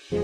ठीक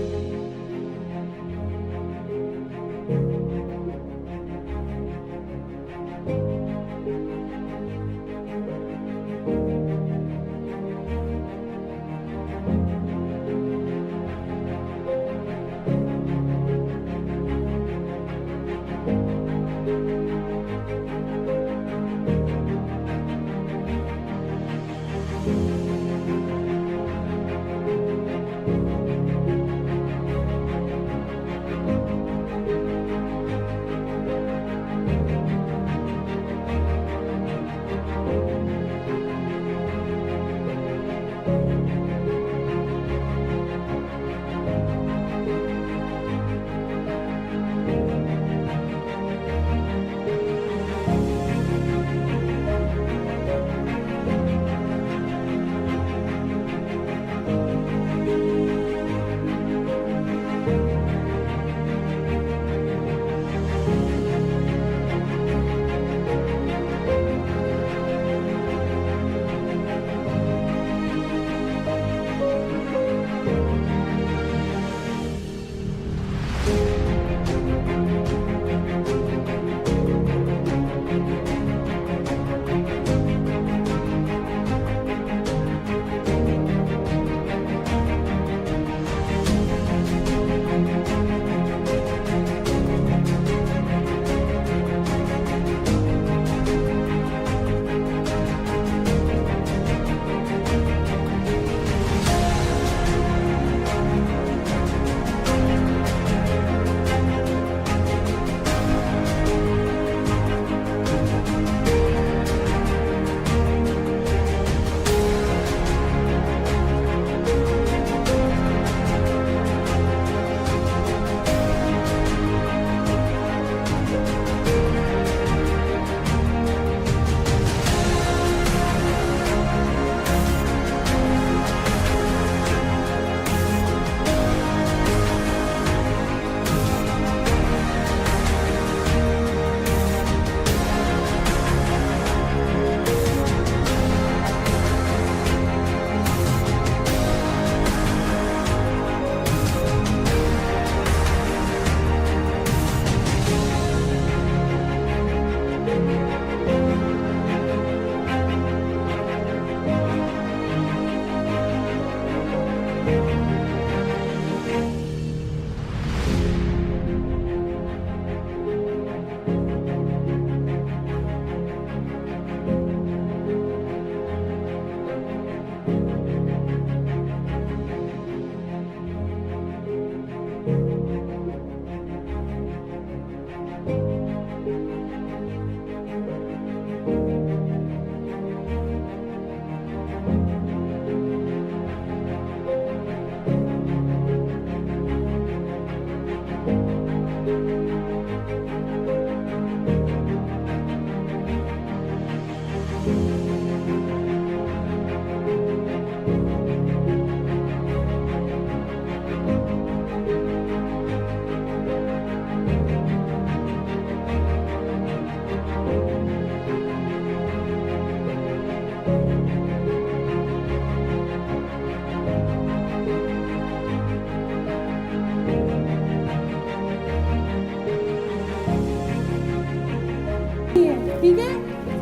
है।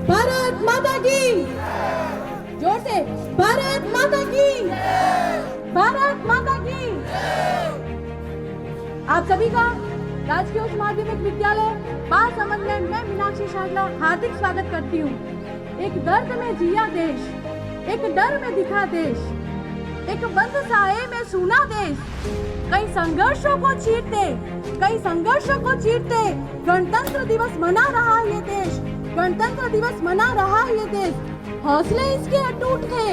भारत माता की, जोर से भारत माता की, भारत माता की। आप सभी का राजकीय उच्च माध्यमिक विद्यालय बालसमंद में मैं मीनाक्षी शारदा हार्दिक स्वागत करती हूँ। एक दर्द में जिया देश, एक डर में दिखा देश, एक बंद साए में सूना देश, कई संघर्षों को चीरते, कई संघर्षों को चीरते गणतंत्र दिवस मना रहा ये देश, गणतंत्र दिवस मना रहा ये देश। हौसले इसके अटूट थे,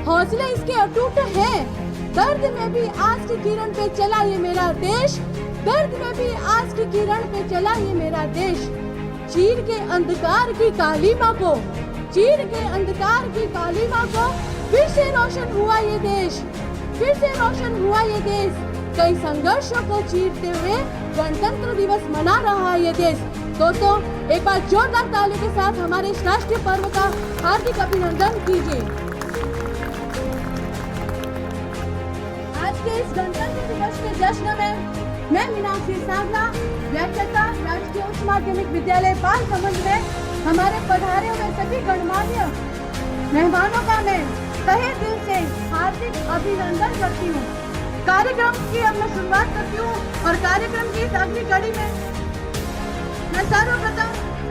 हौसले इसके अटूट हैं। दर्द में भी आज की किरण पे चला ये मेरा देश, दर्द में भी आज की किरण पे चला ये मेरा देश। चीर के अंधकार की कालीमा को, चीर के अंधकार की कालीमा को फिर से रोशन हुआ ये देश, फिर से रोशन हुआ ये देश। कई संघर्षों को चीरते हुए गणतंत्र दिवस मना रहा ये देश। दोस्तों, एक बार जोरदार ताली के साथ हमारे इस राष्ट्रीय पर्व का हार्दिक अभिनंदन कीजिए। आज के इस गणतंत्र दिवस के जश्न में मैं मीनाक्षी सांवला, व्याख्याता, राजकीय उच्च माध्यमिक विद्यालय बाल संबंध में हमारे पधारे हुए सभी गणमान्य मेहमानों का मैं तहे दिल से हार्दिक अभिनंदन करती हूँ। कार्यक्रम की अब मैं शुरुआत करती हूँ और कार्यक्रम की इस अगली कड़ी में मैं सर्वप्रथम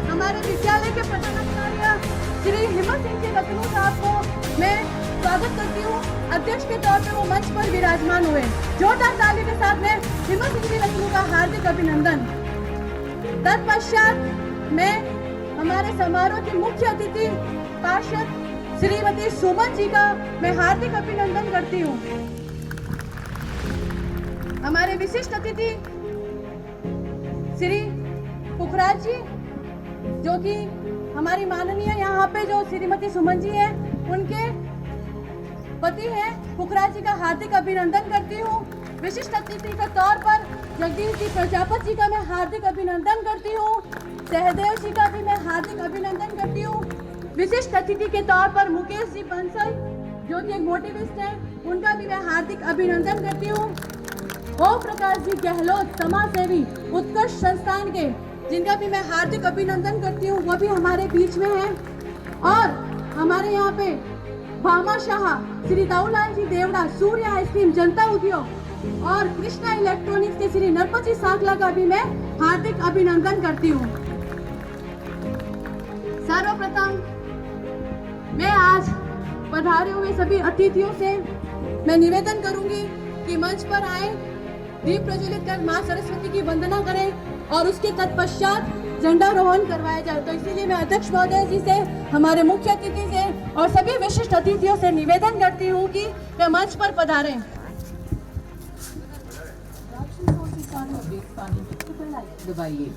हमारे विद्यालय के प्रधानाचार्य श्री हिम्मत सिंह जी रतनू साहब को मैं स्वागत करती हूँ। अध्यक्ष के तौर पर वो मंच पर विराजमान हुए। जोरदार ताली के साथ में हिम्मत सिंह जी रतनू का हार्दिक अभिनंदन। तत्पश्चात मैं हमारे समारोह की मुख्य अतिथि पार्षद श्रीमती सुमन जी का मैं हार्दिक अभिनंदन करती हूँ। हमारे विशिष्ट अतिथि श्री पुखराज जी, जो कि हमारी माननीय यहाँ पे जो श्रीमती सुमन जी हैं उनके पति हैं, पुखराज जी का हार्दिक अभिनंदन करती हूँ। विशिष्ट अतिथि के तौर पर जगदीश जी प्रजापति जी का मैं हार्दिक अभिनंदन करती हूँ। सहदेव जी का भी मैं हार्दिक अभिनंदन करती हूँ। विशिष्ट अतिथि के तौर पर मुकेश जी बंसल, जो कि एक मोटिविस्ट हैं, उनका भी मैं हार्दिक अभिनंदन करती हूँ। ओम प्रकाश जी गहलोत, समाज सेवी, उत्कर्ष संस्थान के, जिनका भी मैं हार्दिक अभिनंदन करती हूँ, वो भी हमारे बीच में हैं। और हमारे यहाँ पे भामा शाह, श्री दाऊलाल जी देवड़ा, सूर्य आइसक्रीम, जनता उद्योग और कृष्णा इलेक्ट्रॉनिक्स के श्री नरपति सांकला का भी मैं हार्दिक अभिनंदन करती हूँ। सर्वप्रथम मैं आज पधारे हुए सभी अतिथियों से मैं निवेदन करूंगी कि मंच पर आए, दीप प्रज्वलित कर मां सरस्वती की वंदना करें और उसके तत्पश्चात झंडारोहण करवाया जाए। तो इसीलिए मैं अध्यक्ष महोदय जी से, हमारे मुख्य अतिथि से और सभी विशिष्ट अतिथियों से निवेदन करती हूँ कि वे मंच पर पधारें। दबाइए।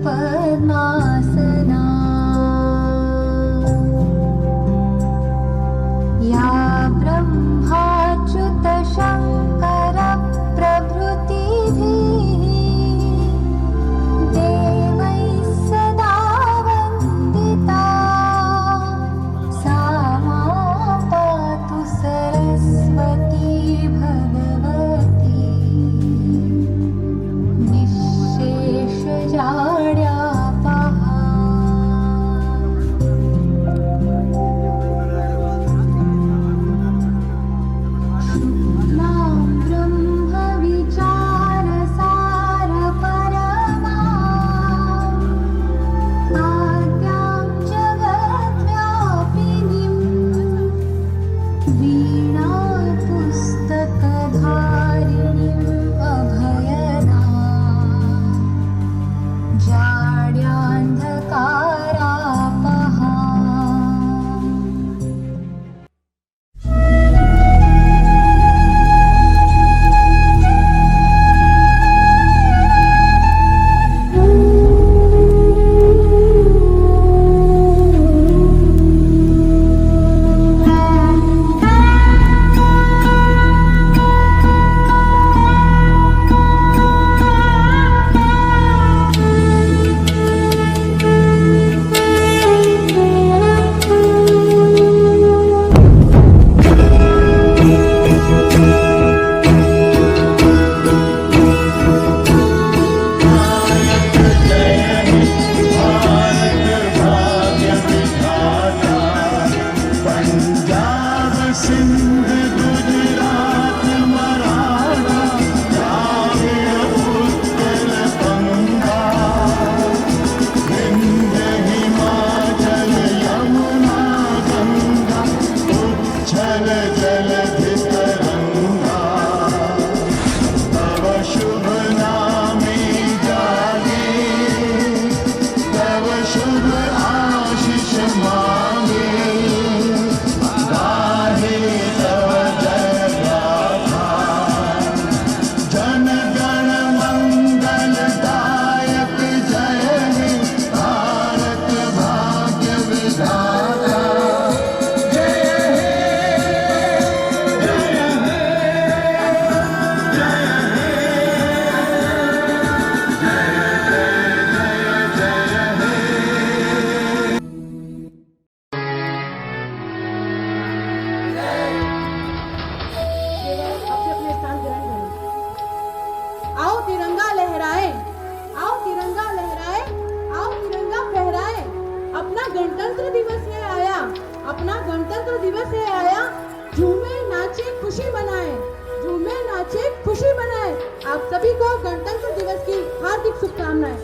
पद्म अपना गणतंत्र दिवस है आया, झूमे नाचे खुशी मनाए, झूमे नाचे खुशी मनाए। आप सभी को गणतंत्र दिवस की हार्दिक शुभकामनाएं।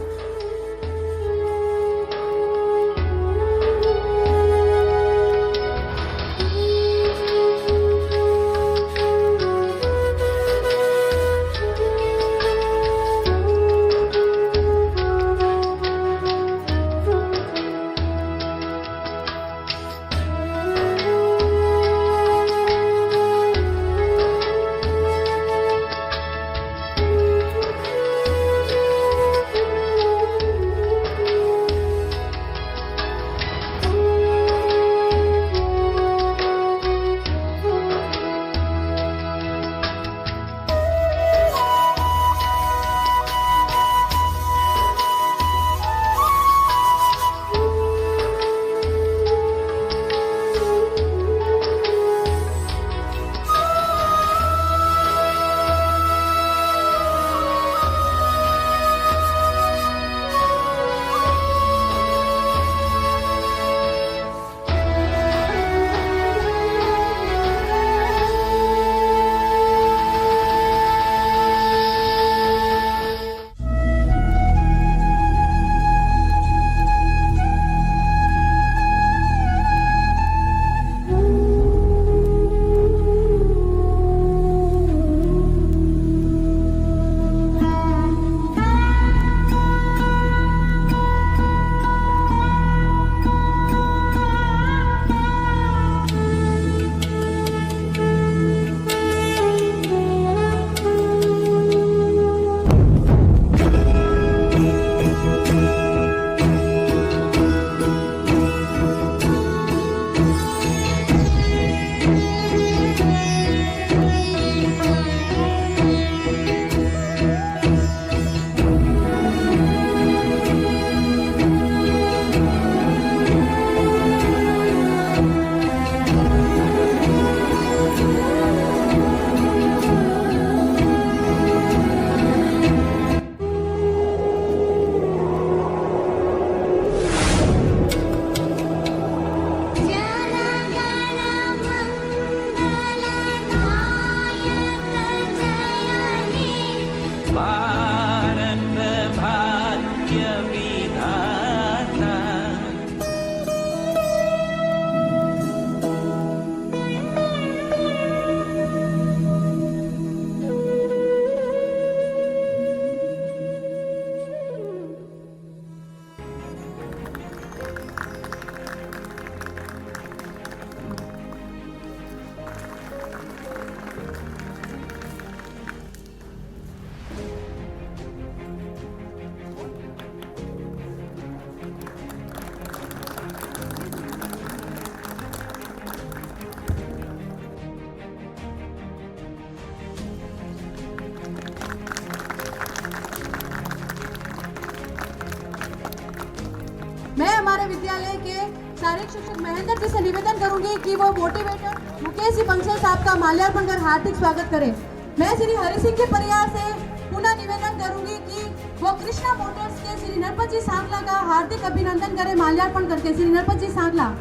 मैं हमारे विद्यालय के शारीरिक शिक्षक महेंद्र जी से निवेदन करूंगी कि वो मोटिवेटर मुकेश जी बंसल साहब का माल्यार्पण कर हार्दिक स्वागत करें। मैं श्री हरि सिंह के परिवार से पुनः निवेदन करूंगी कि वो कृष्णा मोटर्स के श्री नरपत जी सांगला का हार्दिक अभिनंदन करें माल्यार्पण करके। श्री नरपत जी सांगला।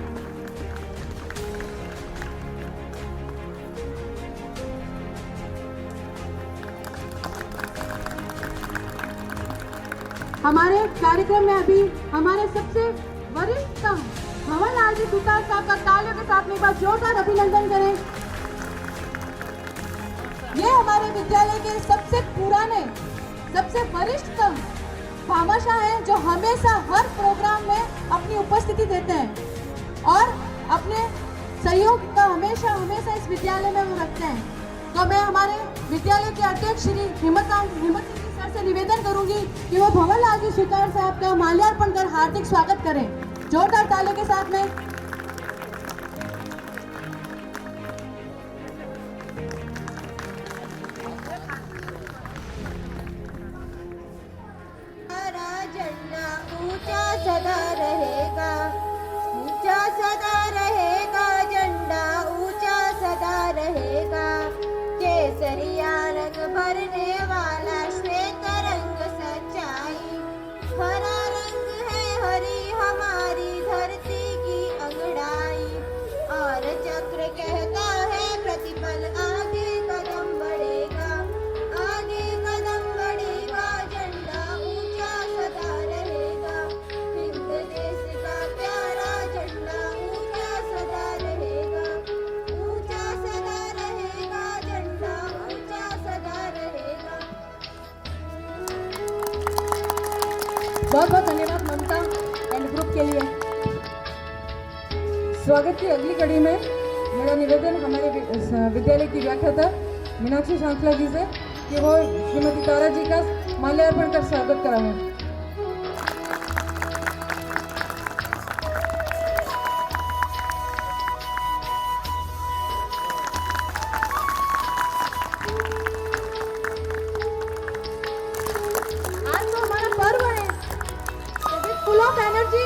हमारे कार्यक्रम में अभी हमारे सबसे वरिष्ठतम भंवरलाल जी सुतार साहब का तालियों के साथ में एक बार जोरदार अभिनंदन करें। ये हमारे विद्यालय के सबसे पुराने, सबसे वरिष्ठतम भामाशाह हैं जो हमेशा हर प्रोग्राम में अपनी उपस्थिति देते हैं और अपने सहयोग का हमेशा इस विद्यालय में वो रखते हैं। तो मैं हमारे विद्यालय के अध्यक्ष श्री हिम्मत सिंह सर से निवेदन करूंगी कि वो भंवरलाल जी सुतार साहब का माल्यार्पण कर हार्दिक स्वागत करें जोरदार तालियों के साथ में। झंडा ऊंचा सदा रहेगा, ऊंचा सदा रहेगा, झंडा ऊंचा सदा रहेगा। केसरिया रंग भरने वाला श्वेत रंग सच्चाई, हरा रंग है हरी हमारी धरती की अंगड़ाई। बहुत बहुत धन्यवाद ममता एंड ग्रुप के लिए। स्वागत की अगली कड़ी में मेरा निवेदन हमारे विद्यालय की व्याख्याता मीनाक्षी सांखला जी से कि वो श्रीमती तारा जी का माल्यार्पण कर स्वागत कराएं। आज तो हमारा पर्व है, फुल ऑफ एनर्जी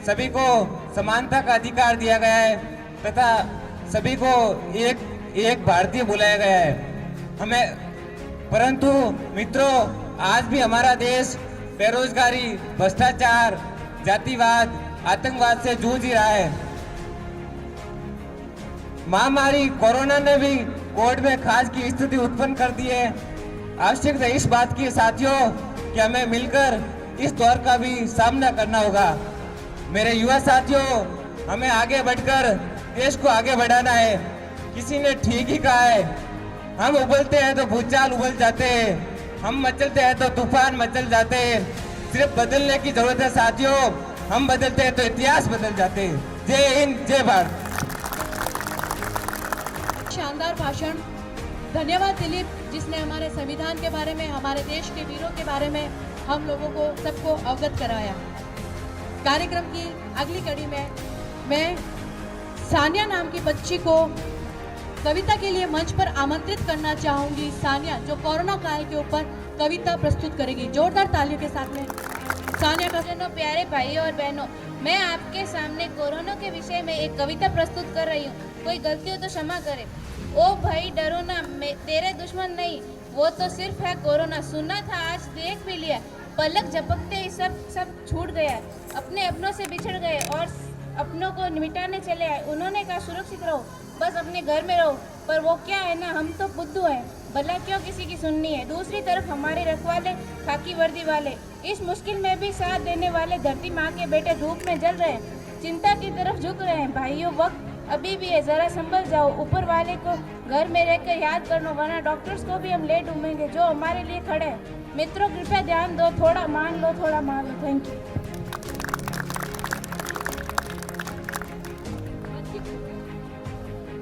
सभी को समानता का अधिकार दिया गया है तथा सभी को एक भारतीय बुलाया गया है। हमें परंतु मित्रों, आज भी हमारा देश बेरोजगारी, भ्रष्टाचार, जातिवाद, आतंकवाद से जूझ ही रहा है। महामारी कोरोना ने भी कोविड में खास की स्थिति उत्पन्न कर दी है। आवश्यकता इस बात की साथियों कि हमें मिलकर इस दौर का भी सामना करना होगा। मेरे युवा साथियों, हमें आगे बढ़कर देश को आगे बढ़ाना है। किसी ने ठीक ही कहा है, हम उबलते हैं तो भूचाल उबल जाते हैं, हम मचलते हैं तो तूफान मचल जाते हैं। सिर्फ बदलने की जरूरत है साथियों, हम बदलते हैं तो इतिहास बदल जाते हैं। जय हिंद, जय भारत। शानदार भाषण। धन्यवाद दिलीप, जिसने हमारे संविधान के बारे में, हमारे देश के वीरों के बारे में हम लोगों को सबको अवगत कराया। कार्यक्रम की अगली कड़ी में मैं सानिया नाम की बच्ची को कविता के लिए मंच पर आमंत्रित करना चाहूंगी। सानिया जो कोरोना काल के ऊपर कविता प्रस्तुत करेगी। जोरदार तालियों के साथ में सानिया का। प्यारे भाइयों और बहनों, मैं आपके सामने कोरोना के विषय में एक कविता प्रस्तुत कर रही हूँ। कोई गलती हो तो क्षमा करे। ओ भाई डरो ना, मैं तेरे दुश्मन नहीं, वो तो सिर्फ है कोरोना। सुना था आज देख भी लिया, पलक झपकते ही सब छूट गया। अपने अपनों से बिछड़ गए और अपनों को मिटाने चले आए। उन्होंने कहा सुरक्षित रहो, बस अपने घर में रहो। पर वो क्या है ना, हम तो बुद्धू हैं, भला क्यों किसी की सुननी है। दूसरी तरफ हमारे रखवाले खाकी वर्दी वाले इस मुश्किल में भी साथ देने वाले, धरती माँ के बेटे धूप में जल रहे हैं, चिंता की तरफ झुक रहे हैं। भाइयों वक्त अभी भी है, जरा संभल जाओ। ऊपर वाले को घर में रहकर याद कर लो, वरना डॉक्टर्स को भी हम ले डूबेंगे जो हमारे लिए खड़े हैं। मित्रों कृपया ध्यान दो, थोड़ा मान लो, थोड़ा मान लो। Thank you.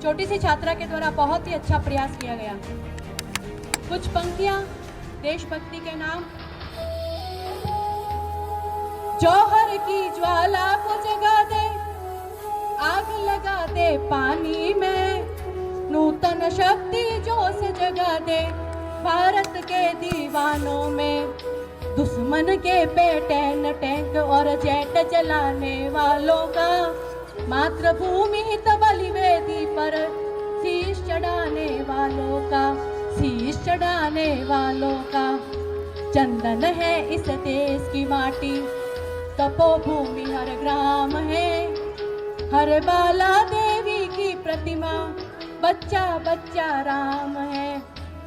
छोटी सी छात्रा के द्वारा बहुत ही अच्छा प्रयास किया गया। कुछ पंक्तियां देशभक्ति के नाम। जौहर की ज्वाला को जगा दे, आग लगा दे पानी में, नूतन शक्ति जोश जगा दे भारत के दीवानों में। दुश्मन के बेटे न टैंक और जेट चलाने वालों का, मातृभूमि तबली वेदी पर शीश चढ़ाने वालों का, शीश चढ़ाने वालों का। चंदन है इस देश की माटी, तपोभूमि हर ग्राम है, हर बाला देवी की प्रतिमा, बच्चा बच्चा राम है,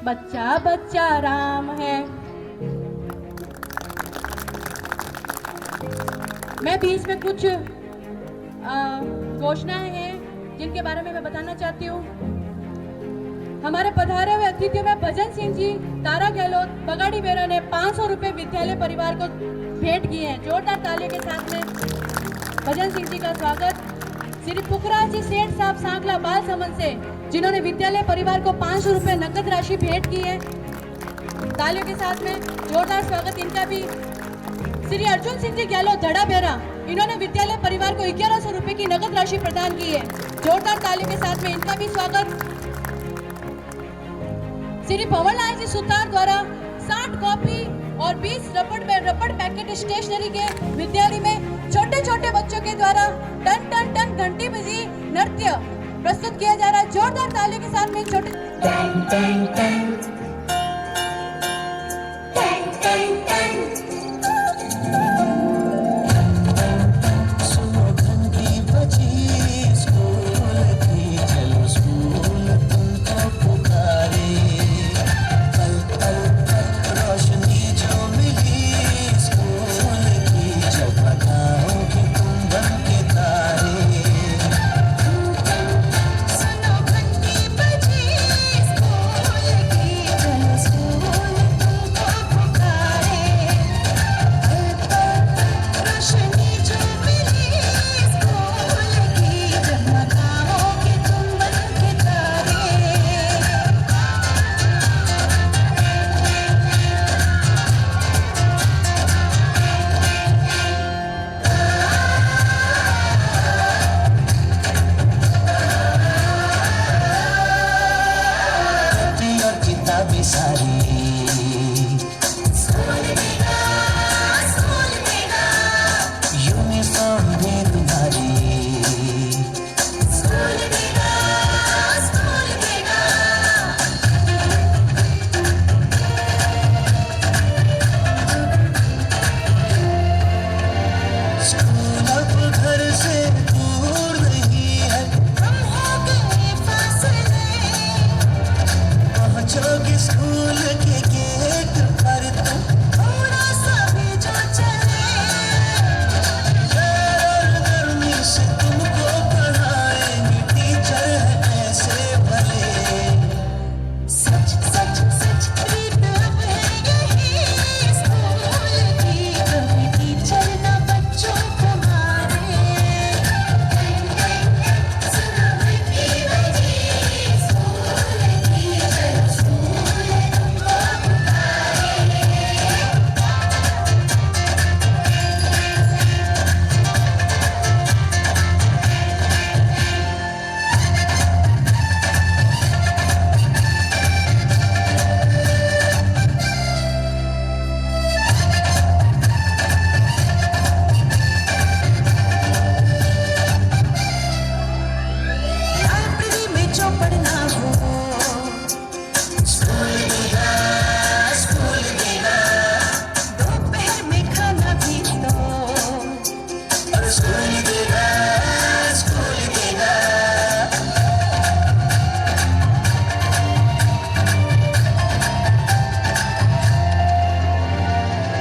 बच्चा बच्चा राम है। मैं बीच में कुछ घोषणाएं हैं जिनके बारे में मैं बताना चाहती हूँ। हमारे पधारे हुए अतिथियों में भजन सिंह जी, तारा गहलोत, बगाड़ी बेरा ने 500 रुपए विद्यालय परिवार को भेंट किए हैं। जोरदार तालियों के साथ में भजन सिंह जी का स्वागत। श्री पुखराज जी सेठ साहब सांगला बाल समन से, जिन्होंने विद्यालय परिवार को 500 रुपए नकद राशि भेंट की है। तालियों के साथ में जोरदार स्वागत इनका भी। श्री अर्जुन सिंह जी गहलोत धड़ा बेरा, इन्होंने विद्यालय परिवार को 1100 रुपए की नकद राशि प्रदान की है। जोरदार तालियों के साथ में इनका भी स्वागत। श्री भंवरलाल जी सुतार द्वारा 60 कॉपी और 20 रबड़ पैकेट स्टेशनरी के विद्यालय में छोटे छोटे बच्चों के द्वारा टन टन टन घंटी बजी नृत्य प्रस्तुत किया जा रहा है। जोरदार तालियों के साथ में छोटे टन टन टन टन टन टन। सुनो घंटी बजी, स्कूल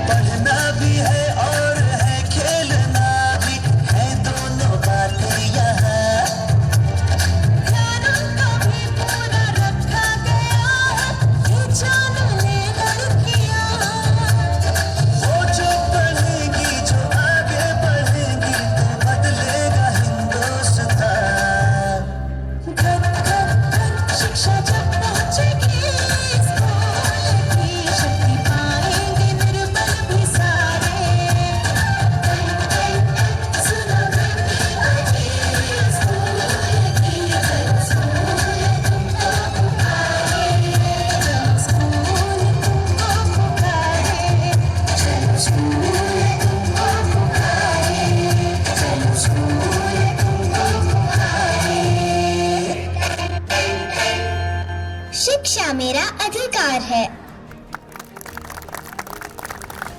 पढ़ना भी है और है खेलना भी है, दोनों बातें यहाँ ध्यान का भी पूरा रखा गया है, ये जान ले लड़कियां। वो जो पढ़ेगी, जो आगे बढ़ेगी, तो बदलेगा हिंदुस्तान। घर घर घर शिक्षा जब पहुंचेगी, स्कूल की शक्ति पाएंगे निर्बल भी सारे। सुनो बेटी बची, स्कूल की जब स्कूल तुमको पुकारे, जब स्कूल तुमको पुकारे, जब स्कूल तुमको पुकारे, जब स्कूल तुमको पुकारे। शिक्षा मेरा अधिकार है।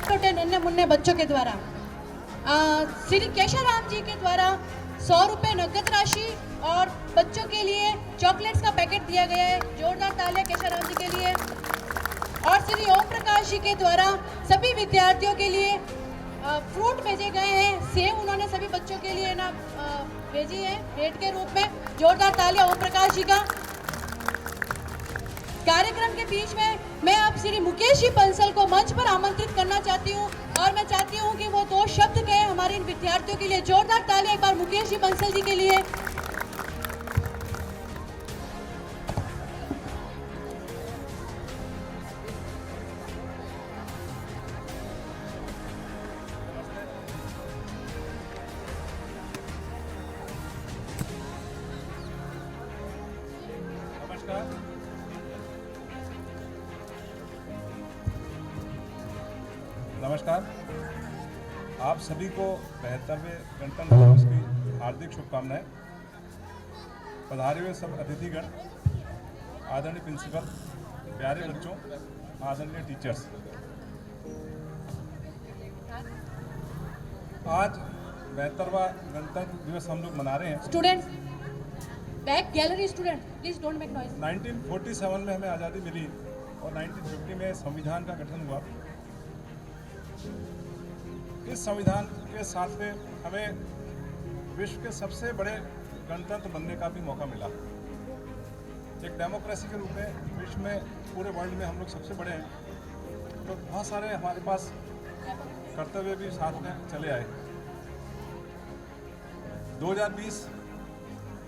छोटे नन्हे मुन्ने बच्चों के द्वारा श्री केशवराम जी के द्वारा 100 रुपये नगद राशि और बच्चों के लिए चॉकलेट्स का पैकेट दिया गया है। जोरदार तालियां केशवराम जी के लिए। और श्री ओम प्रकाश जी के द्वारा सभी विद्यार्थियों के लिए फ्रूट भेजे गए हैं। सेब उन्होंने सभी बच्चों के लिए ना भेजी है भेंट के रूप में। जोरदार तालियां ओम प्रकाश जी का। कार्यक्रम के बीच में मैं अब श्री मुकेश जी बंसल को मंच पर आमंत्रित करना चाहती हूँ और मैं चाहती हूँ कि वो 2 शब्द कहें हमारे इन विद्यार्थियों के लिए। जोरदार तालियां एक बार मुकेश जी बंसल जी के लिए। नमस्कार। आप सभी को 72वें गणतंत्र दिवस की हार्दिक शुभकामनाएं। पधारे हुए सब अतिथिगण, आदरणीय प्रिंसिपल, प्यारे बच्चों, आदरणीय टीचर्स, आज 72वां गणतंत्र दिवस हम लोग मना रहे हैं। Students, back gallery student, please don't make noise. 1947 में हमें आज़ादी मिली और 1950 में संविधान का गठन हुआ। इस संविधान के साथ में हमें विश्व के सबसे बड़े गणतंत्र बनने का भी मौका मिला। एक डेमोक्रेसी के रूप में विश्व में, पूरे वर्ल्ड में हम लोग सबसे बड़े हैं, तो बहुत सारे हमारे पास कर्तव्य भी साथ में चले आए। 2020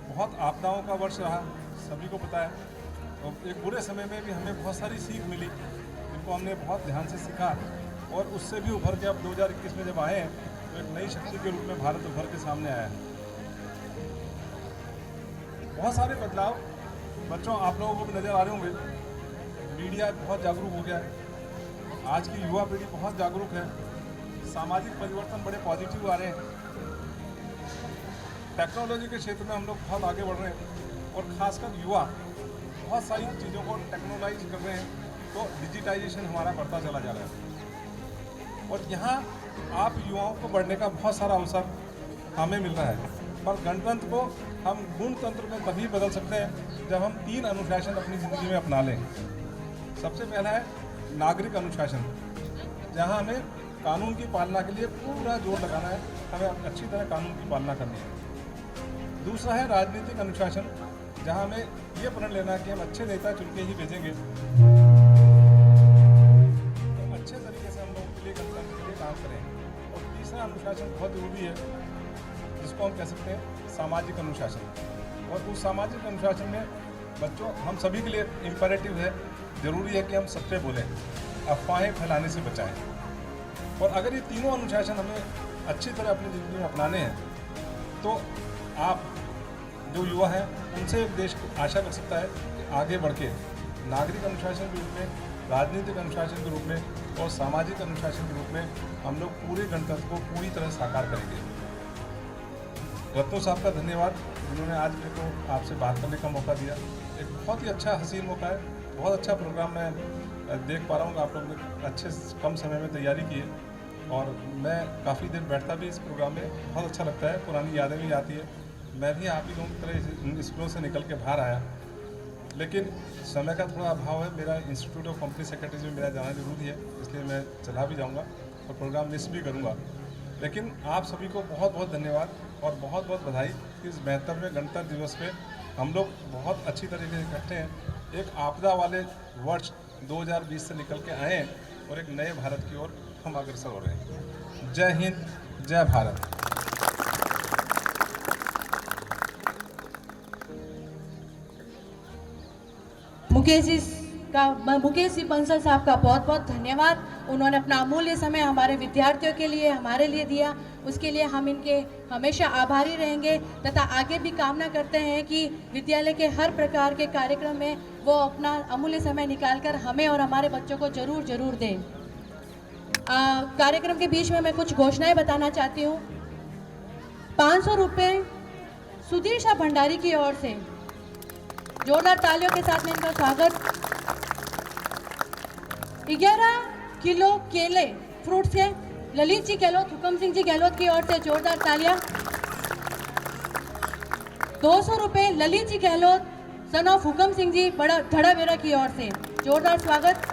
बहुत आपदाओं का वर्ष रहा, सभी को पता है। और एक बुरे समय में भी हमें बहुत सारी सीख मिली, जिनको हमने बहुत ध्यान से सीखा और उससे भी उभर के अब 2021 में जब आए हैं तो एक नई शक्ति के रूप में भारत उभर के सामने आया है। बहुत सारे बदलाव बच्चों आप लोगों को भी नज़र आ रहे होंगे। मीडिया बहुत जागरूक हो गया है, आज की युवा पीढ़ी बहुत जागरूक है, सामाजिक परिवर्तन बड़े पॉजिटिव आ रहे हैं। टेक्नोलॉजी के क्षेत्र में हम लोग बहुत आगे बढ़ रहे हैं और ख़ासकर युवा बहुत सारी चीज़ों को टेक्नोलाइज कर रहे हैं, तो डिजिटाइजेशन हमारा बढ़ता चला जा रहा है। और यहाँ आप युवाओं को बढ़ने का बहुत सारा अवसर हमें मिल रहा है। पर गणतंत्र को हम गुणतंत्र में तभी बदल सकते हैं जब हम 3 अनुशासन अपनी ज़िंदगी में अपना लें। सबसे पहला है नागरिक अनुशासन, जहाँ हमें कानून की पालना के लिए पूरा जोर लगाना है, हमें अच्छी तरह कानून की पालना करनी है। दूसरा है राजनीतिक अनुशासन, जहाँ हमें ये प्रण लेना है कि हम अच्छे नेता चुन के ही भेजेंगे, तो अच्छे तरीके से हम लोगों के लिए गणतंत्र के लिए काम करें। और तीसरा अनुशासन बहुत ज़रूरी है, जिसको हम कह सकते हैं सामाजिक अनुशासन। और उस सामाजिक अनुशासन में बच्चों हम सभी के लिए इम्परेटिव है, ज़रूरी है कि हम सच्चे बोलें, अफवाहें फैलाने से बचाएं। और अगर ये तीनों अनुशासन हमें अच्छी तरह अपनी ज़िंदगी में अपनाने हैं, तो आप जो युवा हैं उनसे देश आशा कर सकता है कि आगे बढ़ के नागरिक अनुशासन के रूप में, राजनीतिक अनुशासन के रूप में और सामाजिक अनुशासन के रूप में हम लोग पूरे गणतंत्र को पूरी तरह साकार करेंगे। रत्नो साहब का धन्यवाद, जिन्होंने आज मेरे को आपसे बात करने का मौका दिया। एक बहुत ही अच्छा हसीन मौका है, बहुत अच्छा प्रोग्राम मैं देख पा रहा हूँ। आप लोग ने अच्छे कम समय में तैयारी की है। और मैं काफ़ी देर बैठता भी इस प्रोग्राम में, बहुत अच्छा लगता है, पुरानी यादें भी आती है। मैं भी आप ही लोगों की तरह इन स्कूलों से निकल के बाहर आया, लेकिन समय का थोड़ा अभाव है। मेरा इंस्टीट्यूट ऑफ कंपनी सेक्रेटरीज में मेरा जाना जरूरी है, इसलिए मैं चला भी जाऊंगा और प्रोग्राम मिस भी करूंगा। लेकिन आप सभी को बहुत बहुत धन्यवाद और बहुत बहुत बधाई कि इस 72वें गणतंत्र दिवस पे हम लोग बहुत अच्छी तरीके से इकट्ठे हैं। एक आपदा वाले वर्ष 2020 से निकल के आए और एक नए भारत की ओर हम अग्रसर हो रहे हैं। जय हिंद, जय भारत। मुकेश जी बंसल साहब का बहुत बहुत धन्यवाद। उन्होंने अपना अमूल्य समय हमारे विद्यार्थियों के लिए, हमारे लिए दिया, उसके लिए हम इनके हमेशा आभारी रहेंगे तथा आगे भी कामना करते हैं कि विद्यालय के हर प्रकार के कार्यक्रम में वो अपना अमूल्य समय निकालकर हमें और हमारे बच्चों को जरूर दें। कार्यक्रम के बीच में मैं कुछ घोषणाएं बताना चाहती हूँ। 500 रुपये सुधीर शाह भंडारी की ओर से, जोरदार तालियों के साथ में इनका स्वागत। 11 किलो केले फ्रूट्स के ललित जी गहलोत, हुकम सिंह जी गहलोत की ओर से जोरदार तालियां। 200 रुपये ललित जी गहलोत सन ऑफ हुकम सिंह जी बड़ा धड़ावेरा की ओर से, जोरदार स्वागत।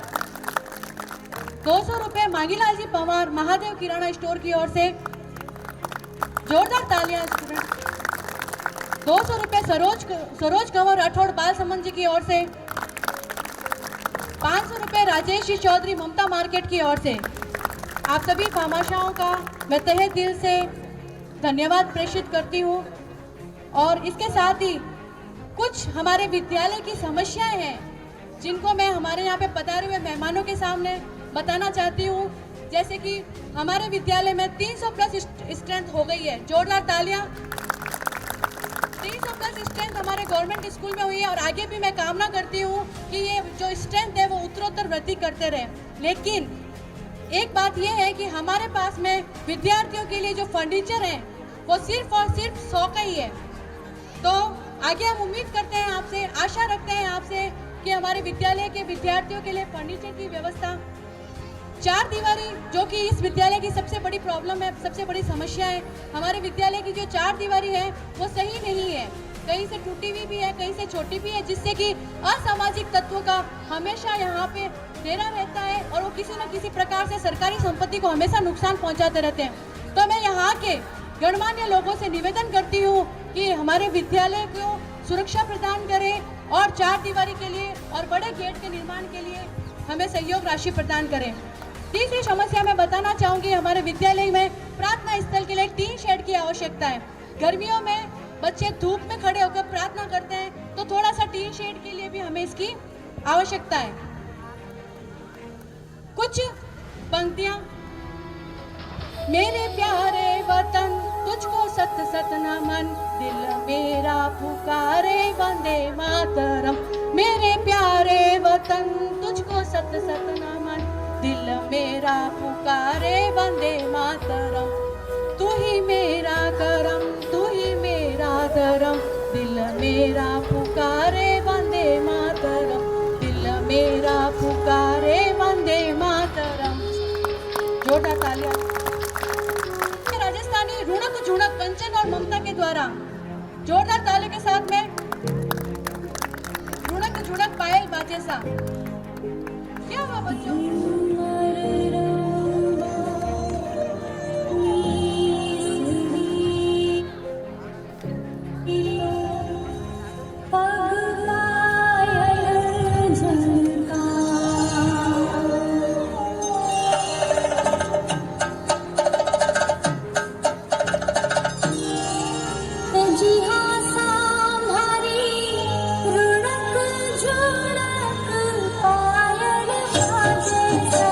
200 रुपये मांगीलाल जी पवार महादेव किराना स्टोर की ओर से, जोरदार तालियां स्टूडेंट। 200 रुपये सरोज कंवर राठौड़ बाल समन जी की ओर से। 500 रुपये राजेश जी चौधरी ममता मार्केट की ओर से। आप सभी भामाशाहों का मैं तहे दिल से धन्यवाद प्रेषित करती हूँ। और इसके साथ ही कुछ हमारे विद्यालय की समस्याएं हैं जिनको मैं हमारे यहाँ पे पधारे हुए मेहमानों के सामने बताना चाहती हूँ। जैसे कि हमारे विद्यालय में 300 प्लस स्ट्रेंथ हो गई है, जोरदार तालियां। 300 प्लस स्ट्रेंथ हमारे गवर्नमेंट स्कूल में हुई है और आगे भी मैं कामना करती हूँ कि ये जो स्ट्रेंथ है वो उत्तरोत्तर वृद्धि करते रहे। लेकिन एक बात ये है कि हमारे पास में विद्यार्थियों के लिए जो फर्नीचर है वो सिर्फ और सिर्फ 100 का ही है। तो आगे हम उम्मीद करते हैं आपसे, आशा रखते हैं आपसे कि हमारे विद्यालय के विद्यार्थियों के लिए फर्नीचर की व्यवस्था, 4 दीवारी जो कि इस विद्यालय की सबसे बड़ी प्रॉब्लम है, सबसे बड़ी समस्या है। हमारे विद्यालय की जो 4 दीवारी है वो सही नहीं है, कहीं से टूटी हुई भी है, कहीं से छोटी भी है, जिससे कि असामाजिक तत्वों का हमेशा यहाँ पे डेरा रहता है और वो किसी न किसी प्रकार से सरकारी संपत्ति को हमेशा नुकसान पहुँचाते रहते हैं। तो मैं यहाँ के गणमान्य लोगों से निवेदन करती हूँ कि हमारे विद्यालय को सुरक्षा प्रदान करें और 4 दीवारी के लिए और बड़े गेट के निर्माण के लिए हमें सहयोग राशि प्रदान करें। तीसरी समस्या मैं बताना चाहूँगी, हमारे विद्यालय में प्रार्थना स्थल के लिए टीन शेड की आवश्यकता है। गर्मियों में बच्चे धूप में खड़े होकर प्रार्थना करते हैं, तो थोड़ा सा टीन शेड के लिए भी हमें इसकी आवश्यकता है। कुछ पंक्तियां। मेरे प्यारे वतन तुझको सत सत नमन, दिल मेरा पुकारे वंदे मातरम। मेरे प्यारे वतन तुझको सत सत नमन, दिल मेरा पुकारे वंदे मातरम। तू ही मेरा करम, तू ही मेरा धर्म, दिल मेरा पुकारे वंदे मातरम, दिल मेरा पुकारे वंदे मातरम। जोरदार तालियां। राजस्थानी रुणक झुणक कंचन और ममता के द्वारा जोरदार तालियों के साथ में रुणक झुणक पायल बाजे सा। क्या हुआ बच्चों? रुणक झुणक पायल बाजे सा।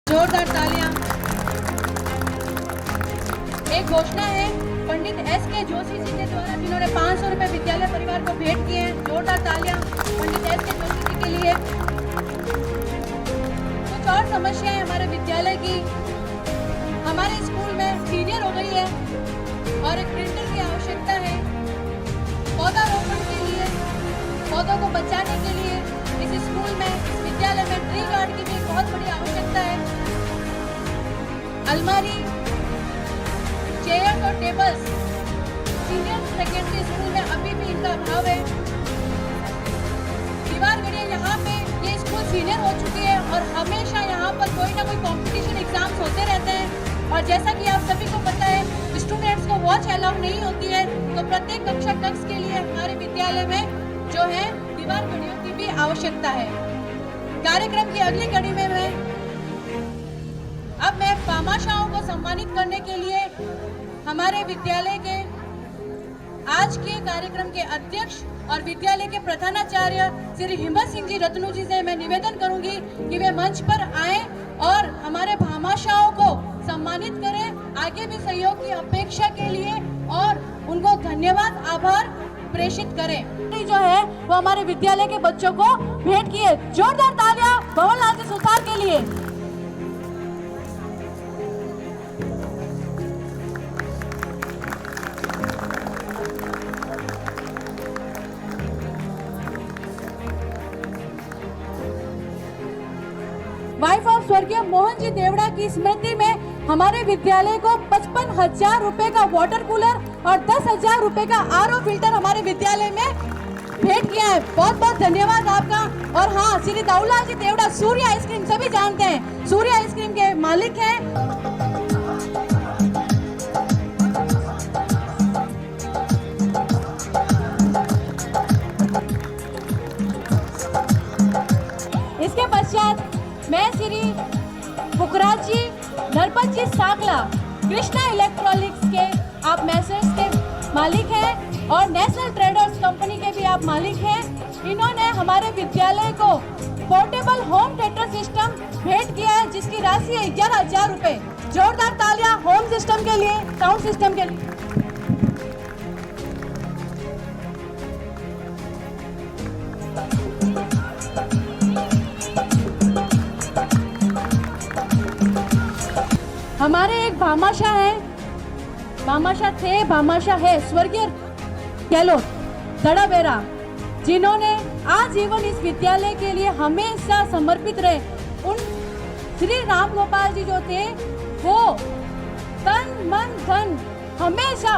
जोरदार तालियां। एक घोषणा है पंडित S.K. जोशी जी के द्वारा, जिन्होंने 500 रुपए विद्यालय परिवार को भेंट किए हैं। जोरदार तालियां पंडित S.K. जोशी जी के लिए। कुछ और समस्याएं हमारे विद्यालय की, हमारे स्कूल में सीनियर हो गई है और एक प्रिंटर की आवश्यकता है। पौधारोपण के लिए, पौधों को बचाने के लिए इस स्कूल में, इस विद्यालय में ट्री गार्ड की भी एक बहुत बड़ी आवश्यकता है। अलमारी, चेयर्स और टेबल्स सीनियर सेकेंडरी स्कूल में अभी भी इनका अभाव है। दीवार गढ़िया, यहाँ पे ये स्कूल सीनियर हो चुकी है और हमेशा यहाँ पर कोई ना कोई कंपटीशन एग्जाम्स होते रहते हैं। और जैसा कि आप सभी को पता है, स्टूडेंट्स को वॉच अलाउ नहीं होती है, तो प्रत्येक कक्षा कक्ष के लिए हमारे विद्यालय में जो है दीवार गढ़ियों की भी आवश्यकता है। कार्यक्रम की अगली कड़ी में मैं भामाशाहों को सम्मानित करने के लिए हमारे विद्यालय के आज के कार्यक्रम के अध्यक्ष और विद्यालय के प्रधानाचार्य श्री हिम्मत सिंह जी रत्नू जी से मैं निवेदन करूंगी कि वे मंच पर आए और हमारे भामाशाहों को सम्मानित करें। आगे भी सहयोग की अपेक्षा के लिए और उनको धन्यवाद, आभार प्रेषित करें। जो है वो हमारे विद्यालय के बच्चों को भेंट किए। जोरदार तालियां भवनलाल जी सुतार के लिए। वाइफ ऑफ स्वर्गीय मोहन जी देवड़ा की स्मृति में हमारे विद्यालय को 55,000 रुपए का वाटर कूलर और 10,000 रुपए का RO फिल्टर हमारे विद्यालय में भेंट किया है। बहुत बहुत धन्यवाद आपका। और हाँ, श्री दाऊलाल जी देवड़ा सूर्य आइसक्रीम सभी जानते हैं, सूर्य आइसक्रीम के मालिक हैं। इसके पश्चात मैं श्री पुखराज जी, नरपत जी साकला, कृष्णा इलेक्ट्रॉनिक्स के आप मैसर्स के मालिक हैं और नेशनल ट्रेडर्स कंपनी के भी आप मालिक हैं। इन्होंने हमारे विद्यालय को पोर्टेबल होम थिएटर सिस्टम भेंट किया है, जिसकी राशि है 11,000 रुपए। जोरदार तालियां होम सिस्टम के लिए, साउंड सिस्टम के लिए। हमारे एक भामाशाह हैं, भामाशाह थे, भामाशाह है स्वर्गीय गहलोत दड़ाबेरा, जिन्होंने आजीवन इस विद्यालय के लिए हमेशा समर्पित रहे। उन श्री राम गोपाल जी जो थे वो तन मन धन हमेशा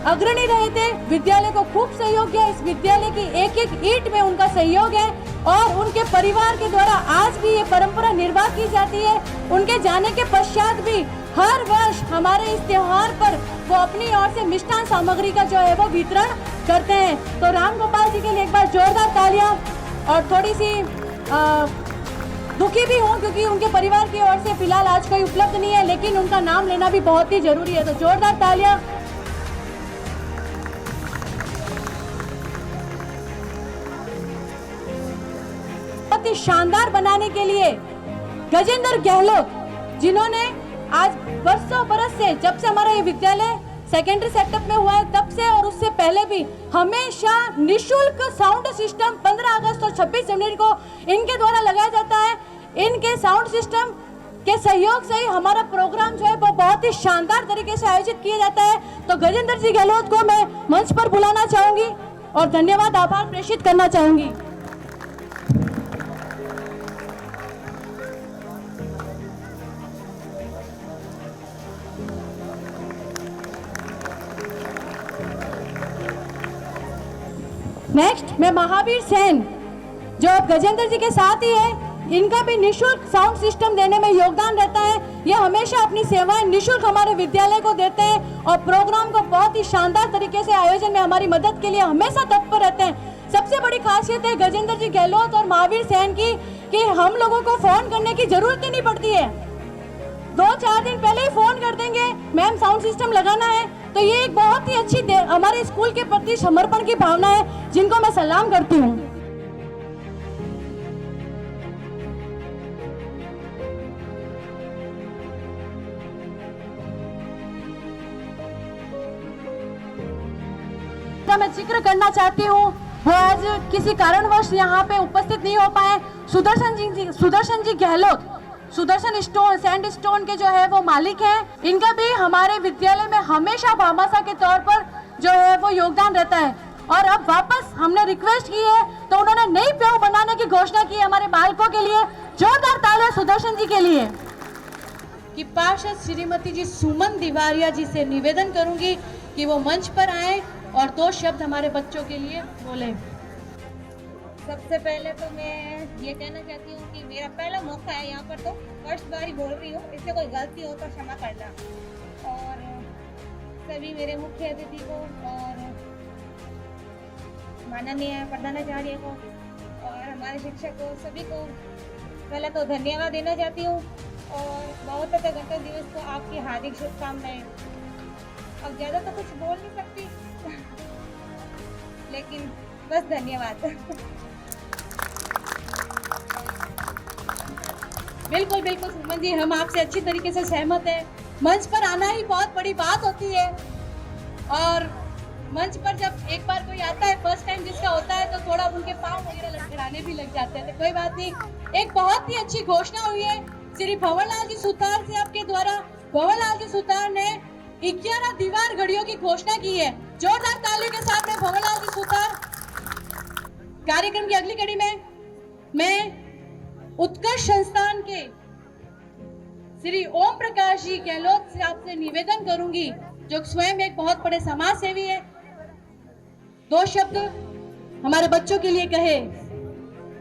अग्रणी रहे थे, विद्यालय को खूब सहयोग किया। इस विद्यालय की एक एक ईंट में उनका सहयोग है और उनके परिवार के द्वारा आज भी ये परंपरा निर्वाह की जाती है। उनके जाने के पश्चात भी हर वर्ष हमारे इस त्योहार पर वो अपनी ओर से मिष्ठान सामग्री का जो है वो वितरण करते हैं। तो राम गोपाल जी के लिए एक बार जोरदार तालियां। और थोड़ी सी दुखी भी हूँ क्योंकि उनके परिवार की ओर से फिलहाल आज कोई उपलब्ध नहीं है, लेकिन उनका नाम लेना भी बहुत ही जरूरी है। तो जोरदार तालियां। बहुत ही शानदार बनाने के लिए गजेंद्र गहलोत, जिन्होंने आज वर्षों बरस से, जब से हमारा ये विद्यालय सेकेंडरी सेटअप में हुआ है तब से और उससे पहले भी हमेशा निशुल्क साउंड सिस्टम 15 अगस्त और 26 जनवरी को इनके द्वारा लगाया जाता है। इनके साउंड सिस्टम के सहयोग से ही हमारा प्रोग्राम जो है वो बहुत ही शानदार तरीके से आयोजित किया जाता है। तो गजेंद्र जी गहलोत को मैं मंच पर बुलाना चाहूंगी और धन्यवाद, आभार प्रेषित करना चाहूंगी। नेक्स्ट मैं महावीर सेन, जो गजेंद्र जी के साथ ही है, इनका भी निशुल्क साउंड सिस्टम देने में योगदान रहता है। ये हमेशा अपनी सेवाएं निशुल्क हमारे विद्यालय को देते हैं और प्रोग्राम को बहुत ही शानदार तरीके से आयोजन में हमारी मदद के लिए हमेशा तत्पर रहते हैं। सबसे बड़ी खासियत है गजेंद्र जी गहलोत और महावीर सेन की कि हम लोगों को फोन करने की जरूरत ही नहीं पड़ती है। 2-4 दिन पहले ही फोन कर देंगे, मैम साउंड सिस्टम लगाना है। तो ये एक बहुत ही अच्छी हमारे स्कूल के प्रति समर्पण की भावना है, जिनको मैं सलाम करती हूँ। जिनका मैं जिक्र करना चाहती हूँ वो आज किसी कारणवश यहाँ पे उपस्थित नहीं हो पाए। Sudarshan ji Gehlot, Sudarshan stone sandstone के जो है वो मालिक हैं। इनका भी हमारे विद्यालय में हमेशा भामाशाह के तौर पर जो है वो योगदान रहता है। और अब वापस हमने रिक्वेस्ट की है तो उन्होंने नई प्याऊ बनाने की घोषणा की है हमारे बालकों के लिए। जोरदार तालियां सुदर्शन जी के लिए। कि पार्षद श्रीमती जी सुमन तिवारिया जी से निवेदन करूंगी कि वो मंच पर आए और 2 शब्द हमारे बच्चों के लिए बोले। सबसे पहले तो मैं ये कहना चाहती हूँ कि मेरा पहला मौका है यहाँ पर, तो फर्स्ट बार ही बोल रही हूँ, इससे कोई गलती हो तो क्षमा करना। और सभी मेरे मुख्य अतिथि को और माननीय प्रधानाचार्य को और हमारे शिक्षक को, सभी को पहले तो धन्यवाद देना चाहती हूँ और बहुतों गणतंत्र दिवस को आपकी हार्दिक शुभकामनाएं। अब ज़्यादा तो कुछ बोल नहीं सकती लेकिन बस धन्यवाद। बिल्कुल बिल्कुल सुमन जी, हम आपसे अच्छी तरीके से सहमत हैं। मंच पर आना ही बहुत बड़ी बात होती है और मंच पर जब एक बार कोई आता है, फर्स्ट टाइम जिसका होता है, तो थोड़ा उनके पाँव वगैरह लड़खड़ाने भी लग जाते हैं। तो कोई बात नहीं, एक बहुत ही अच्छी घोषणा हुई है श्री भंवरलाल जी सुतार से आपके द्वारा। भंवरलाल जी सुतार ने 11 दीवार घड़ियों की घोषणा की है। जोरदार तालियों के साथ में भंवरलाल जी सुतार। कार्यक्रम की अगली कड़ी में मैं उत्कर्ष संस्थान के श्री ओम प्रकाश जी गहलोत से आपसे निवेदन करूंगी, जो स्वयं एक बहुत बड़े समाज सेवी है, 2 शब्द हमारे बच्चों के लिए कहे।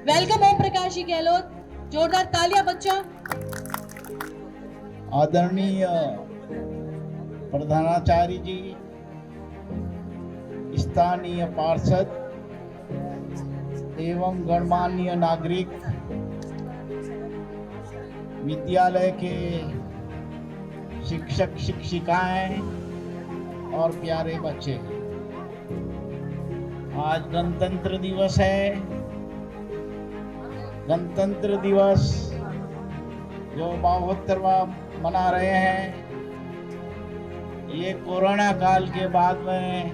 वेलकम ओम प्रकाश जी गहलोत। जोरदार तालियां बच्चों। आदरणीय प्रधानाचार्य जी, स्थानीय पार्षद एवं गणमान्य नागरिक, विद्यालय के शिक्षक शिक्षिकाएं और प्यारे बच्चे, आज गणतंत्र दिवस है। गणतंत्र दिवस जो 72वां मना रहे हैं, ये कोरोना काल के बाद में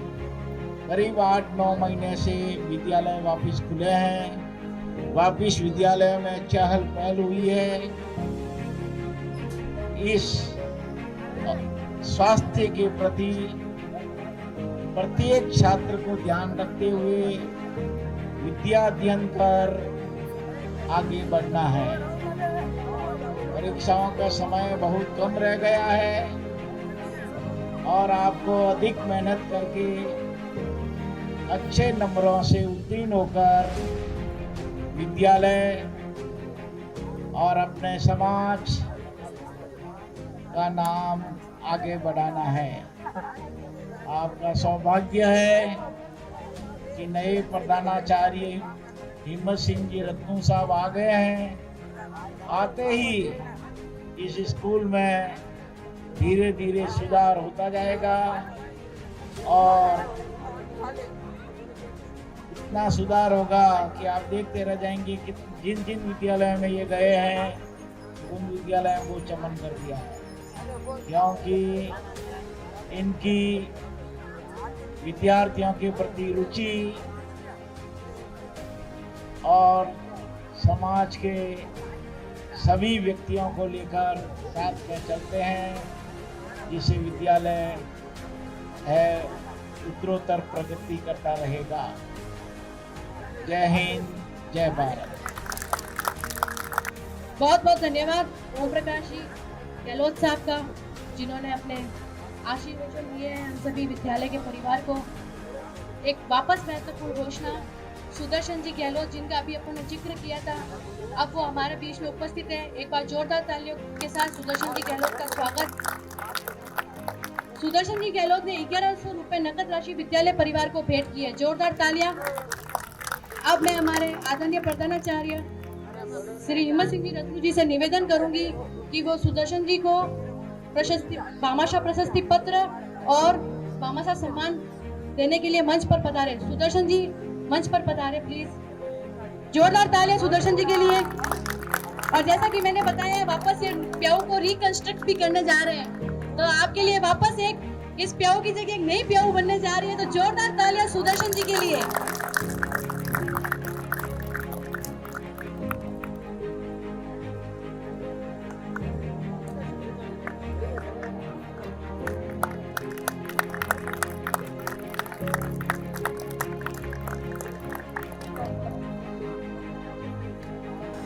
करीब 8-9 महीने से विद्यालय वापस खुले हैं। वापस विद्यालय में चहल पहल हुई है। इस स्वास्थ्य के प्रति प्रत्येक छात्र को ध्यान रखते हुए विद्या अध्ययन कर आगे बढ़ना है। परीक्षाओं का समय बहुत कम रह गया है और आपको अधिक मेहनत करके अच्छे नंबरों से उत्तीर्ण होकर विद्यालय और अपने समाज का नाम आगे बढ़ाना है। आपका सौभाग्य है कि नए प्रधानाचार्य हिम्मत सिंह जी रत्नू साहब आ गए हैं। आते ही इस स्कूल में धीरे धीरे सुधार होता जाएगा और इतना सुधार होगा कि आप देखते रह जाएंगे कि जिन जिन विद्यालय में ये गए हैं उन विद्यालयों को चमन कर दिया है, क्योंकि इनकी विद्यार्थियों के प्रति रुचि और समाज के सभी व्यक्तियों को लेकर साथ में चलते हैं, जिससे विद्यालय है उत्तरोत्तर प्रगति करता रहेगा। जय हिंद, जय भारत। बहुत बहुत धन्यवाद ओम प्रकाश जी गहलोत साहब का, जिन्होंने अपने आशीर्वचन दिए हैं हम सभी विद्यालय के परिवार को। एक वापस महत्वपूर्ण घोषणा, सुदर्शन जी गहलोत जिनका अभी अपन ने जिक्र किया था, अब वो हमारे बीच में उपस्थित है। एक बार जोरदार तालियों के साथ सुदर्शन जी गहलोत का स्वागत। सुदर्शन जी गहलोत ने 1100 रुपए नकद राशि विद्यालय परिवार को भेंट की है। जोरदार तालियां। अब मैं हमारे आदरणीय प्रधानाचार्य श्री हिम्मत सिंह जी रत्नू जी से निवेदन करूंगी कि वो सुदर्शन जी को प्रशस्ति, भामाशाह प्रशस्ति पत्र और भामाशाह सम्मान देने के लिए मंच पर पधारे। सुदर्शन जी मंच पर पधारे प्लीज। जोरदार तालियां सुदर्शन जी के लिए। और जैसा कि मैंने बताया, वापस ये प्याऊ को रिकंस्ट्रक्ट भी करने जा रहे हैं, तो आपके लिए वापस एक इस प्याऊ की जगह एक नई प्याऊ बनने जा रही है, तो जोरदार तालियां सुदर्शन जी के लिए।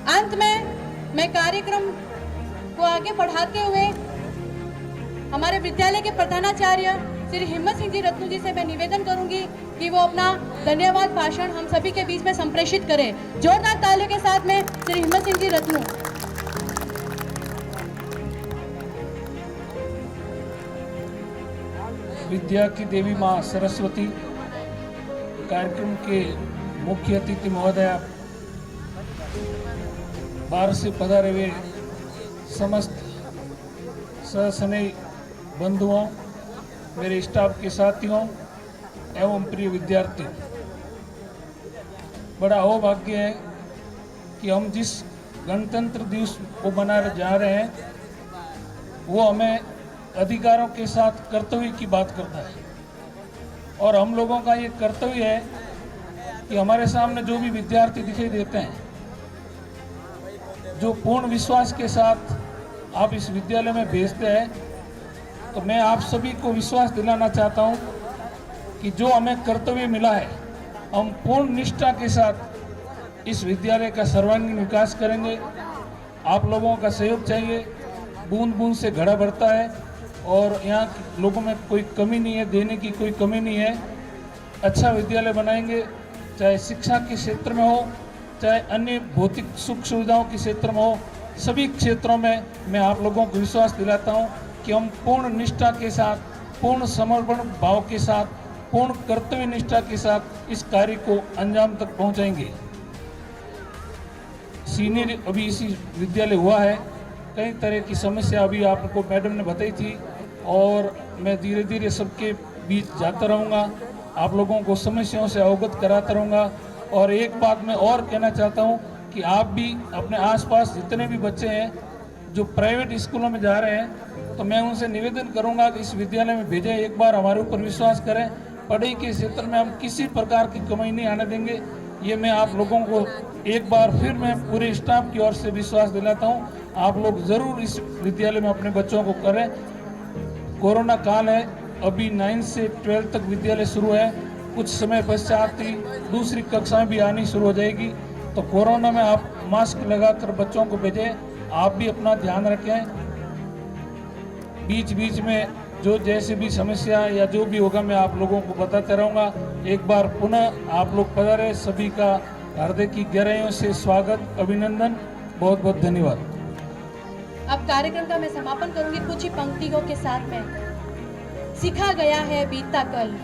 अंत में मैं कार्यक्रम को आगे बढ़ाते हुए हमारे विद्यालय के प्रधानाचार्य श्री हिम्मत सिंह जी रत्नू जी से मैं निवेदन करूंगी कि वो अपना धन्यवाद भाषण हम सभी के बीच में संप्रेषित करें। जोरदार तालियों के साथ में श्री हिम्मत सिंह जी रत्नू। विद्या की देवी माँ सरस्वती कार्यक्रम के मुख्य अतिथि महोदय, बाहर से पधारे हुए समस्त सहस्नेही बंधुओं, मेरे स्टाफ के साथियों एवं प्रिय विद्यार्थियों, बड़ा अहोभाग्य है कि हम जिस गणतंत्र दिवस को मनाने जा रहे हैं वो हमें अधिकारों के साथ कर्तव्य की बात करता है। और हम लोगों का ये कर्तव्य है कि हमारे सामने जो भी विद्यार्थी दिखाई देते हैं, जो पूर्ण विश्वास के साथ आप इस विद्यालय में भेजते हैं, तो मैं आप सभी को विश्वास दिलाना चाहता हूं कि जो हमें कर्तव्य मिला है, हम पूर्ण निष्ठा के साथ इस विद्यालय का सर्वांगीण विकास करेंगे। आप लोगों का सहयोग चाहिए। बूंद बूंद से घड़ा भरता है और यहाँ के लोगों में कोई कमी नहीं है, देने की कोई कमी नहीं है। अच्छा विद्यालय बनाएंगे, चाहे शिक्षा के क्षेत्र में हो, चाहे अन्य भौतिक सुख सुविधाओं के क्षेत्र में हो, सभी क्षेत्रों में मैं आप लोगों को विश्वास दिलाता हूं कि हम पूर्ण निष्ठा के साथ, पूर्ण समर्पण भाव के साथ, पूर्ण कर्तव्य निष्ठा के साथ इस कार्य को अंजाम तक पहुंचाएंगे। सीनियर अभी इसी विद्यालय हुआ है, कई तरह की समस्या अभी आपको मैडम ने बताई थी और मैं धीरे धीरे सबके बीच जाता रहूँगा, आप लोगों को समस्याओं से अवगत कराता रहूँगा। और एक बात मैं और कहना चाहता हूँ कि आप भी अपने आसपास जितने भी बच्चे हैं जो प्राइवेट स्कूलों में जा रहे हैं, तो मैं उनसे निवेदन करूँगा कि इस विद्यालय में भेजें, एक बार हमारे ऊपर विश्वास करें। पढ़ाई के क्षेत्र में हम किसी प्रकार की कमी नहीं आने देंगे, ये मैं आप लोगों को एक बार फिर मैं पूरे स्टाफ की ओर से विश्वास दिलाता हूँ। आप लोग ज़रूर इस विद्यालय में अपने बच्चों को करें। कोरोना काल है, अभी 9 से 12 तक विद्यालय शुरू है, कुछ समय पश्चात ही दूसरी कक्षाएं भी आनी शुरू हो जाएगी। तो कोरोना में आप मास्क लगाकर बच्चों को भेजें, आप भी अपना ध्यान रखें। बीच बीच में जो जैसे भी समस्या या जो भी होगा मैं आप लोगों को बताते रहूँगा। एक बार पुनः आप लोग पधारे, सभी का हृदय की गहराइयों से स्वागत, अभिनंदन, बहुत बहुत धन्यवाद। अब कार्यक्रम का मैं समापन करूंगी कुछ ही पंक्तियों के साथ में। सीखा गया है बीता कल,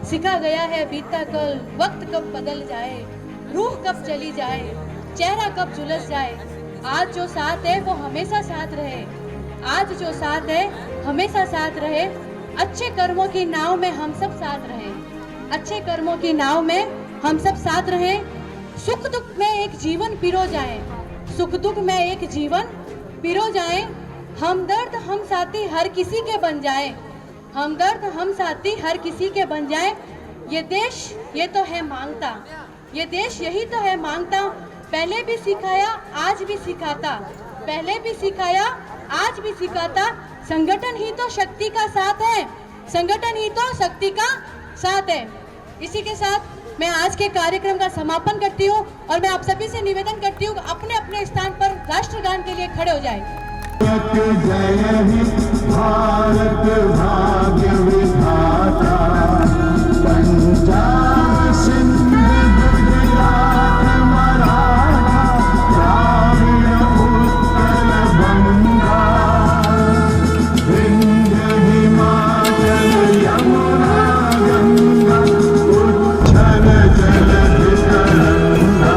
सीखा गया है बीता कल, वक्त कब बदल जाए, रूह कब चली जाए, चेहरा कब झुलस जाए। आज जो साथ है वो हमेशा साथ रहे, आज जो साथ है हमेशा साथ रहे। अच्छे कर्मों की नाव में हम सब साथ रहे, अच्छे कर्मों की नाव में हम सब साथ रहे। सुख दुख में एक जीवन पिरो जाए, सुख दुख में एक जीवन पिरो जाए। हमदर्द हम साथी हर किसी के बन जाए, हमदर्द हम साथी हर किसी के बन जाए। ये देश ये तो है मांगता, ये देश यही तो है मांगता। पहले भी सिखाया आज भी सिखाता, पहले भी सिखाया आज भी सिखाता। संगठन ही तो शक्ति का साथ है, संगठन ही तो शक्ति का साथ है। इसी के साथ मैं आज के कार्यक्रम का समापन करती हूँ और मैं आप सभी से निवेदन करती हूँ अपने अपने स्थान पर राष्ट्रगान के लिए खड़े हो जाएं। भारत भाग्य विधाता, पंजाब सिंध गुजरात मराठा, द्राविड़ उत्कल बंगा, विंध्य हिमाचल यमुना गंगा, उच्छल जलधि तरंगा,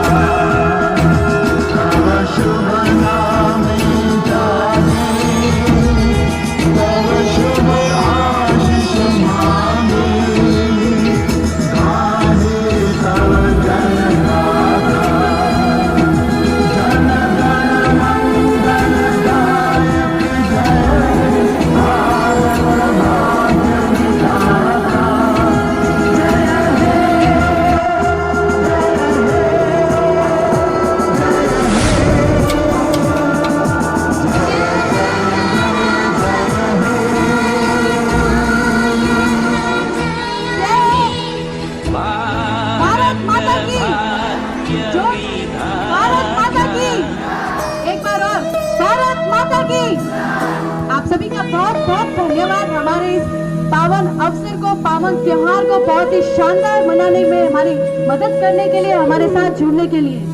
तव शुभ नामे जागे, तव शुभ आशीष मांगे। पावन अवसर को, पावन त्योहार को बहुत ही शानदार मनाने में हमारी मदद करने के लिए, हमारे साथ जुड़ने के लिए।